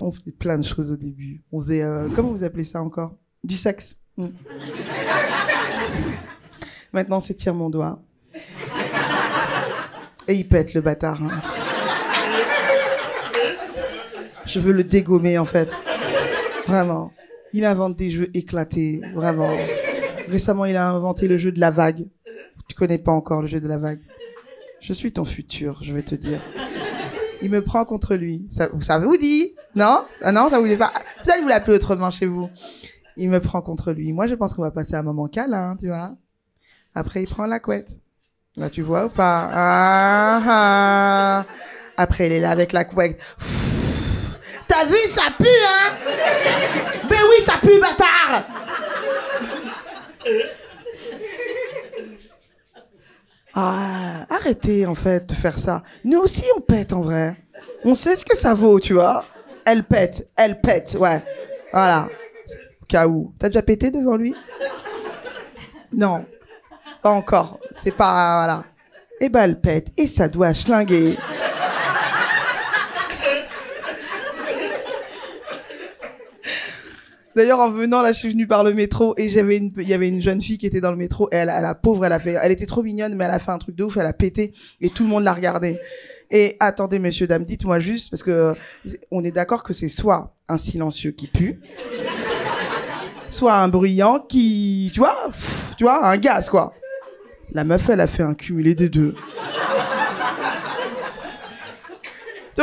On faisait plein de choses au début. On faisait, comment vous appelez ça encore? Du sexe. Maintenant, c'est tire mon doigt. Et il pète, le bâtard. Hein. Je veux le dégommer, en fait. Vraiment. Il invente des jeux éclatés, vraiment. Récemment, il a inventé le jeu de la vague. Tu connais pas encore le jeu de la vague. Je suis ton futur, je vais te dire. Il me prend contre lui. Ça vous dit? Non? Ah non, ça vous dit pas? Peut-être vous l'appelez autrement chez vous. Il me prend contre lui. Moi, je pense qu'on va passer un moment câlin, tu vois. Après, il prend la couette. Là, tu vois ou pas? Après, il est là avec la couette. T'as vu, ça pue, hein? Ben oui, ça pue, bâtard! Arrêtez, en fait, de faire ça. Nous aussi, on pète, en vrai. On sait ce que ça vaut, tu vois. Elle pète, ouais. Voilà. Au cas où. T'as déjà pété devant lui? Non. Pas encore. C'est pas... Voilà. Eh ben, elle pète. Et ça doit schlinguer. D'ailleurs, en venant, là, je suis venue par le métro et il y avait une jeune fille qui était dans le métro et la pauvre, elle était trop mignonne, mais elle a fait un truc de ouf, elle a pété et tout le monde l'a regardée. Et attendez, messieurs, dames, dites-moi juste, parce que on est d'accord que c'est soit un silencieux qui pue, soit un bruyant qui, tu vois, un gaz, quoi. La meuf, elle a fait un cumulé des deux.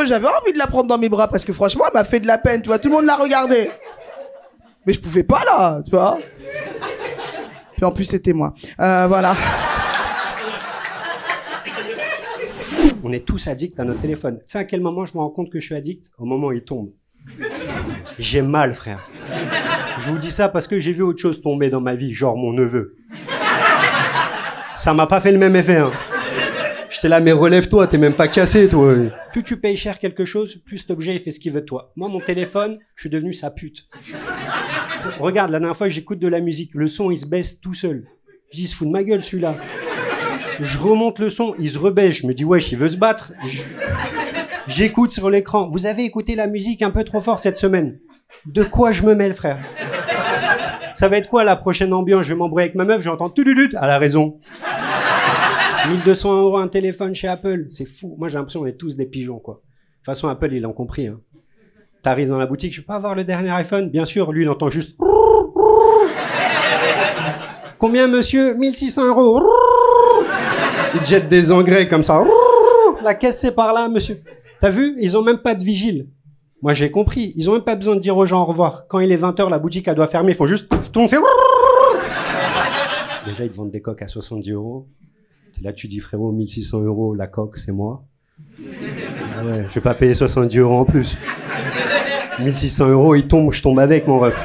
J'avais envie de la prendre dans mes bras parce que franchement, elle m'a fait de la peine, tu vois, tout le monde l'a regardée. Mais je pouvais pas, là, tu vois. Puis en plus, c'était moi. Voilà. On est tous addicts à notre téléphone. Tu sais à quel moment je me rends compte que je suis addict? Au moment où il tombe. J'ai mal, frère. Je vous dis ça parce que j'ai vu autre chose tomber dans ma vie, genre mon neveu. Ça m'a pas fait le même effet, hein. J'étais là, mais relève-toi, t'es même pas cassé, toi. Plus tu payes cher quelque chose, plus cet objet il fait ce qu'il veut de toi. Moi, mon téléphone, je suis devenu sa pute. Regarde, la dernière fois, j'écoute de la musique. Le son, il se baisse tout seul. Je dis, il se fout de ma gueule, celui-là. Je remonte le son, il se rebaisse. Je me dis, wesh, il veut se battre. J'écoute sur l'écran. Vous avez écouté la musique un peu trop fort cette semaine. De quoi je me mêle, frère? Ça va être quoi la prochaine ambiance? Je vais m'embrouiller avec ma meuf, j'entends tududut. Elle a raison. 1200 € un téléphone chez Apple. C'est fou. Moi, j'ai l'impression qu'on est tous des pigeons, quoi. De toute façon, Apple, ils l'ont compris, hein. T'arrives dans la boutique, je peux pas avoir le dernier iPhone? Bien sûr, lui, il entend juste... Combien, monsieur? 1600 €. Il jette des engrais comme ça. La caisse, c'est par là, monsieur. T'as vu? Ils ont même pas de vigile. Moi, j'ai compris. Ils ont même pas besoin de dire aux gens au revoir. Quand il est 20h, la boutique, elle doit fermer. Ils font juste... Tout le monde fait... Déjà, ils te vendent des coques à 70 €. Là, tu dis, frérot, 1600 €, la coque, c'est moi. Ah ouais, je vais pas payer 70 € en plus. 1600 €, il tombe, je tombe avec, mon ref.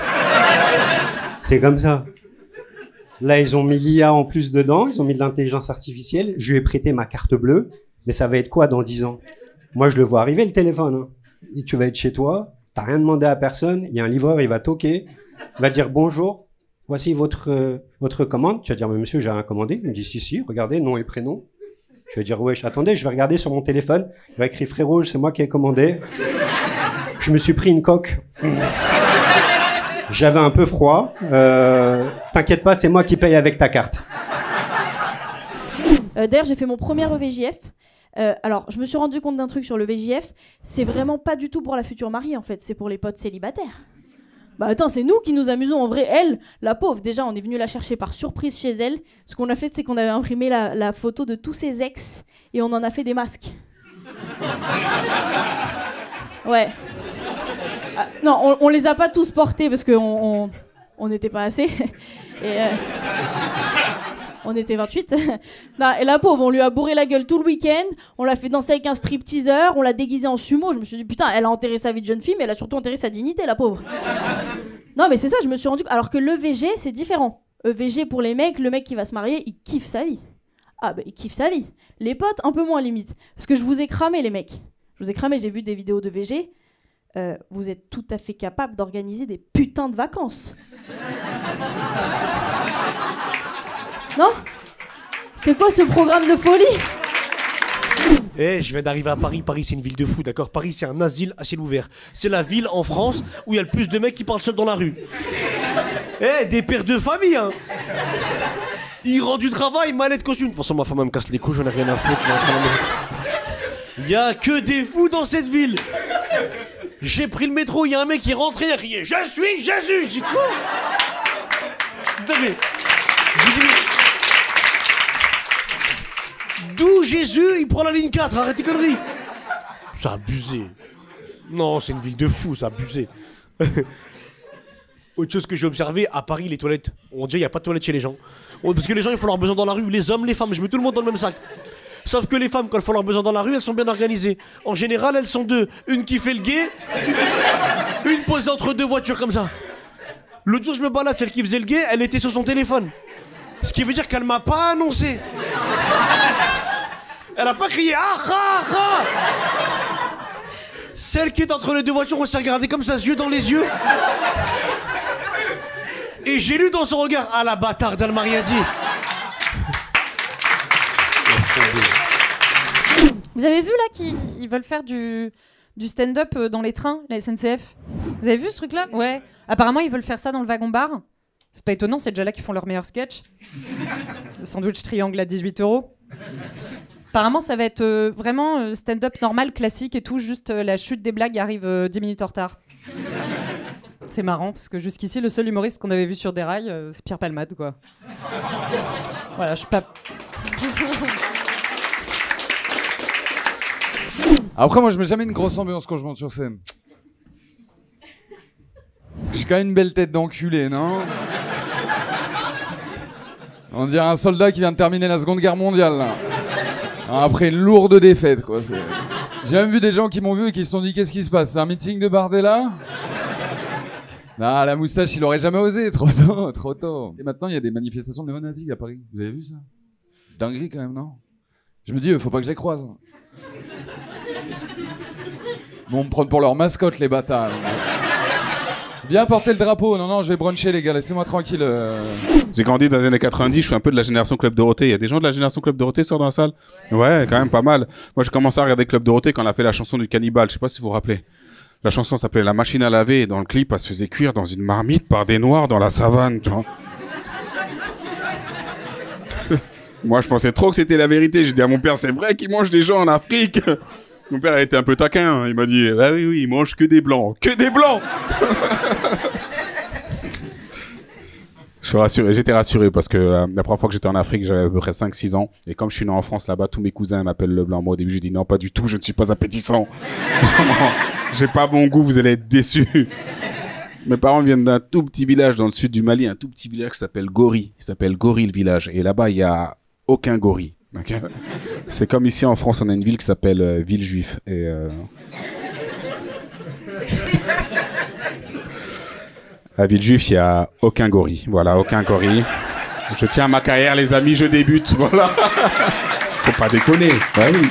C'est comme ça. Là, ils ont mis l'IA en plus dedans, ils ont mis de l'intelligence artificielle. Je lui ai prêté ma carte bleue, mais ça va être quoi dans 10 ans? Moi, je le vois arriver, le téléphone. Hein. Et tu vas être chez toi, t'as rien demandé à personne, il y a un livreur, il va toquer, il va dire bonjour, voici votre commande. Tu vas dire, mais monsieur, j'ai rien commandé. Il me dit, si, regardez, nom et prénom. Je vais dire, wesh, attendez, je vais regarder sur mon téléphone. Il va écrire, frérot, c'est moi qui ai commandé. Je me suis pris une coque. J'avais un peu froid. T'inquiète pas, c'est moi qui paye avec ta carte. D'ailleurs, j'ai fait mon premier EVJF. Alors, je me suis rendu compte d'un truc sur le VJF. C'est vraiment pas du tout pour la future mariée, en fait. C'est pour les potes célibataires. Bah attends, c'est nous qui nous amusons. En vrai, elle, la pauvre, déjà, on est venu la chercher par surprise chez elle. Ce qu'on a fait, c'est qu'on avait imprimé la photo de tous ses ex et on en a fait des masques. Ouais. Non, on les a pas tous portés parce qu'on n'était pas assez. Et on était 28. Non, et la pauvre, on lui a bourré la gueule tout le week-end. On l'a fait danser avec un stripteaseur. On l'a déguisée en sumo. Je me suis dit, putain, elle a enterré sa vie de jeune fille, mais elle a surtout enterré sa dignité, la pauvre. Non, mais c'est ça, je me suis rendu compte. Alors que l'EVG, c'est différent. EVG pour les mecs, le mec qui va se marier, il kiffe sa vie. Ah, bah, il kiffe sa vie. Les potes, un peu moins limite. Parce que je vous ai cramé, les mecs. Je vous ai cramé, j'ai vu des vidéos de VG. Vous êtes tout à fait capable d'organiser des putains de vacances. Non? C'est quoi ce programme de folie? Eh, je viens d'arriver à Paris. Paris, c'est une ville de fous, d'accord? Paris, c'est un asile à ciel ouvert. C'est la ville en France où il y a le plus de mecs qui parlent seuls dans la rue. Eh, des pères de famille, hein. Ils rentrent du travail, mallette costume. De toute façon, ma femme elle me casse les couilles, j'en ai rien à foutre. Je vais rentrer à la maison. Il y a que des fous dans cette ville. J'ai pris le métro, il y a un mec qui est rentré, il a crié « Je suis Jésus !» Je dis quoi? Tout à fait. Je dis, d'où Jésus, il prend la ligne 4, arrête tes conneries. C'est abusé. Non, c'est une ville de fous, c'est abusé. Autre chose que j'ai observé, à Paris, les toilettes. On dirait qu'il n'y a pas de toilettes chez les gens. Parce que les gens, ils font leur besoin dans la rue. Les hommes, les femmes, je mets tout le monde dans le même sac. Sauf que les femmes, quand elles font leur besoin dans la rue, elles sont bien organisées. En général, elles sont deux. Une qui fait le guet, une posée entre deux voitures comme ça. L'autre jour, je me balade, celle qui faisait le guet, elle était sur son téléphone. Ce qui veut dire qu'elle m'a pas annoncé. Elle a pas crié « Ah, ah, ah !» Celle qui est entre les deux voitures, on s'est regardé comme ça, yeux dans les yeux. Et j'ai lu dans son regard « Ah, la bâtarde, elle m'a rien dit !» Vous avez vu là qu'ils veulent faire du stand-up dans les trains, la SNCF? Vous avez vu ce truc-là? Ouais. Apparemment, ils veulent faire ça dans le wagon-bar. C'est pas étonnant, c'est déjà là qu'ils font leur meilleur sketch. Le sandwich triangle à 18 €. Apparemment, ça va être vraiment stand-up normal, classique et tout, juste la chute des blagues arrive 10 minutes en retard. C'est marrant, parce que jusqu'ici, le seul humoriste qu'on avait vu sur des rails, c'est Pierre Palmade, quoi. Voilà, je suis pas... Après, moi, je mets jamais une grosse ambiance quand je monte sur scène. Parce que j'ai quand même une belle tête d'enculé, non? On dirait un soldat qui vient de terminer la Seconde Guerre mondiale, là. Après une lourde défaite, quoi. J'ai même vu des gens qui m'ont vu et qui se sont dit « Qu'est-ce qui se passe? C'est un meeting de Bardella ?» Non, la moustache, il aurait jamais osé. Trop tôt, trop tôt. Et maintenant, il y a des manifestations de néo-nazis à Paris. Vous avez vu ça? Dinguerie, quand même, non? Je me dis, faut pas que je les croise. Ils vont me prendre pour leur mascotte, les bâtards. Viens porter le drapeau. Non, non, je vais bruncher, les gars. Laissez-moi tranquille. J'ai grandi dans les années 90. Je suis un peu de la génération Club Dorothée. Il y a des gens de la génération Club Dorothée sur dans la salle? Ouais, quand même pas mal. Moi, j'ai commencé à regarder Club Dorothée quand on a fait la chanson du cannibale. Je sais pas si vous vous rappelez. La chanson s'appelait La machine à laver. Et dans le clip, elle se faisait cuire dans une marmite par des noirs dans la savane, tu vois. Moi, je pensais trop que c'était la vérité. J'ai dit à mon père, c'est vrai qu'ils mangent des gens en Afrique. Mon père a été un peu taquin. Il m'a dit, ah oui, oui, ils mangent que des blancs. Que des blancs. Je suis rassuré, j'étais rassuré parce que la première fois que j'étais en Afrique, j'avais à peu près 5-6 ans. Et comme je suis né en France là-bas, tous mes cousins m'appellent le blanc. Moi, au début, j'ai dit non, pas du tout, je ne suis pas appétissant. J'ai pas bon goût, vous allez être déçus. Mes parents viennent d'un tout petit village dans le sud du Mali, un tout petit village qui s'appelle Gori. Il s'appelle Gori le village. Et là-bas, il y a aucun gorille. Okay. C'est comme ici en France, on a une ville qui s'appelle Villejuif. Et à Villejuif, il n'y a aucun gorille. Voilà, aucun gorille. Je tiens à ma carrière, les amis, je débute. Voilà. Faut pas déconner. Ouais, oui.